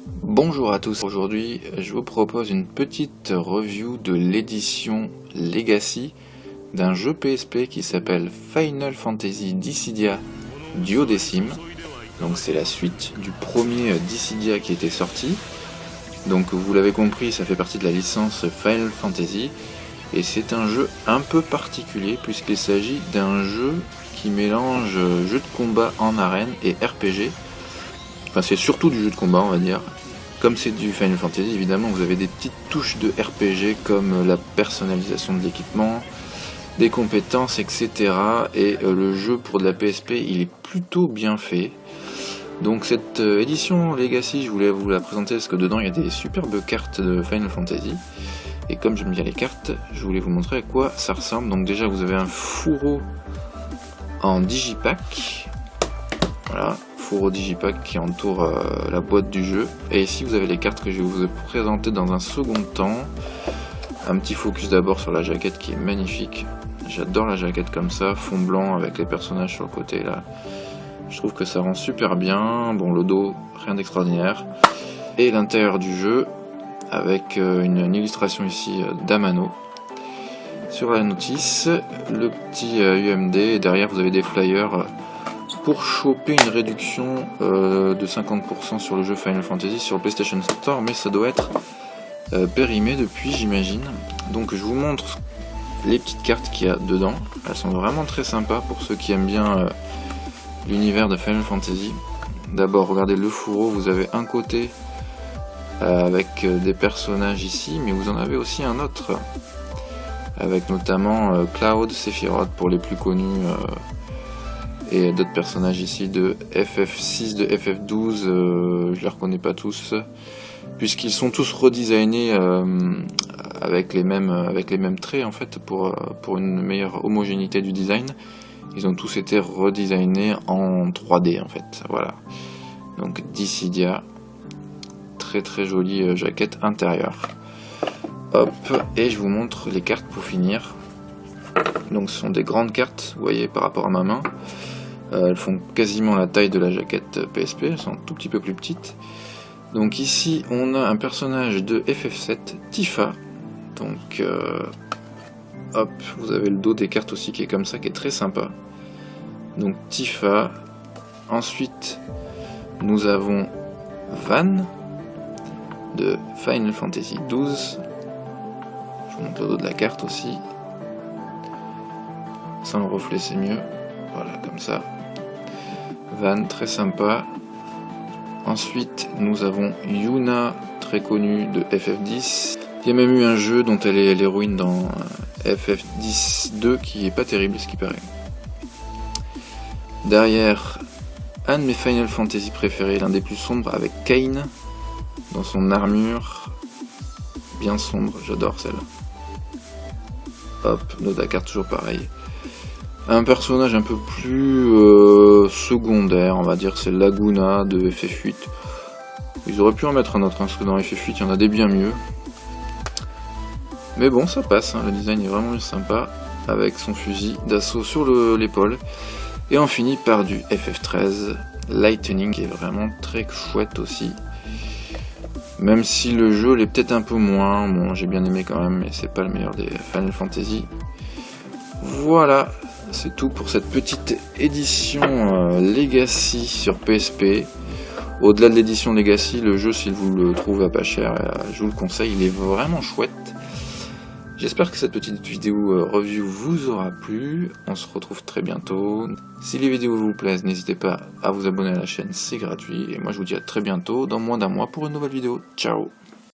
Bonjour à tous, aujourd'hui je vous propose une petite review de l'édition Legacy d'un jeu PSP qui s'appelle Final Fantasy Dissidia Duodécime. Donc c'est la suite du premier Dissidia qui était sorti. Donc vous l'avez compris, ça fait partie de la licence Final Fantasy. Et c'est un jeu un peu particulier puisqu'il s'agit d'un jeu qui mélange jeu de combat en arène et RPG. Enfin c'est surtout du jeu de combat on va dire. Comme c'est du Final Fantasy, évidemment, vous avez des petites touches de RPG comme la personnalisation de l'équipement, des compétences, etc. Et le jeu pour de la PSP, il est plutôt bien fait. Donc cette édition Legacy, je voulais vous la présenter parce que dedans il y a des superbes cartes de Final Fantasy. Et comme j'aime bien les cartes, je voulais vous montrer à quoi ça ressemble. Donc déjà, vous avez un fourreau en digipack. Voilà. Fourreau digipack qui entoure la boîte du jeu, et ici vous avez les cartes que je vais vous présenter dans un second temps. Un petit focus d'abord sur la jaquette qui est magnifique, j'adore la jaquette comme ça, fond blanc avec les personnages sur le côté là, je trouve que ça rend super bien. Bon, le dos, rien d'extraordinaire, et l'intérieur du jeu avec une illustration ici d'Amano sur la notice, le petit UMD, et derrière vous avez des flyers pour choper une réduction de 50% sur le jeu Final Fantasy sur le PlayStation Store, mais ça doit être périmé depuis, j'imagine. Donc je vous montre les petites cartes qu'il y a dedans. Elles sont vraiment très sympas pour ceux qui aiment bien l'univers de Final Fantasy. D'abord, regardez le fourreau, vous avez un côté avec des personnages ici, mais vous en avez aussi un autre avec notamment Cloud, Sephiroth pour les plus connus, et d'autres personnages ici de FF6, de FF12, je les reconnais pas tous, puisqu'ils sont tous redesignés avec les mêmes traits en fait, pour une meilleure homogénéité du design. Ils ont tous été redesignés en 3D en fait, voilà. Donc Dissidia, très très jolie jaquette intérieure. Hop, et je vous montre les cartes pour finir. Donc ce sont des grandes cartes, vous voyez par rapport à ma main. Elles font quasiment la taille de la jaquette PSP, elles sont un tout petit peu plus petites. Donc ici on a un personnage de FF7, Tifa. Donc hop, vous avez le dos des cartes aussi qui est comme ça, qui est très sympa. Donc Tifa. Ensuite nous avons Van de Final Fantasy XII. Je vous montre le dos de la carte aussi. Sans le reflet c'est mieux. Voilà, comme ça. Van, très sympa. Ensuite, nous avons Yuna, très connue de FF10. Il y a même eu un jeu dont elle est l'héroïne dans FF10-2 qui est pas terrible, ce qui paraît. Derrière, un de mes Final Fantasy préférés, l'un des plus sombres, avec Kain, dans son armure. Bien sombre, j'adore celle-là. Hop, nos Dakar, toujours pareil. Un personnage un peu plus secondaire, on va dire, c'est Laguna de FF8. Ils auraient pu en mettre un autre, parce que dans FF8 il y en a des bien mieux. Mais bon, ça passe, hein, le design est vraiment sympa, avec son fusil d'assaut sur l'épaule. Et on finit par du FF13, Lightning, qui est vraiment très chouette aussi. Même si le jeu l'est peut-être un peu moins, bon j'ai bien aimé quand même, mais c'est pas le meilleur des Final Fantasy. Voilà. C'est tout pour cette petite édition Legacy sur PSP. Au-delà de l'édition Legacy, le jeu, si vous le trouvez à pas cher, je vous le conseille, il est vraiment chouette. J'espère que cette petite vidéo review vous aura plu. On se retrouve très bientôt. Si les vidéos vous plaisent, n'hésitez pas à vous abonner à la chaîne, c'est gratuit. Et moi je vous dis à très bientôt, dans moins d'un mois, pour une nouvelle vidéo. Ciao!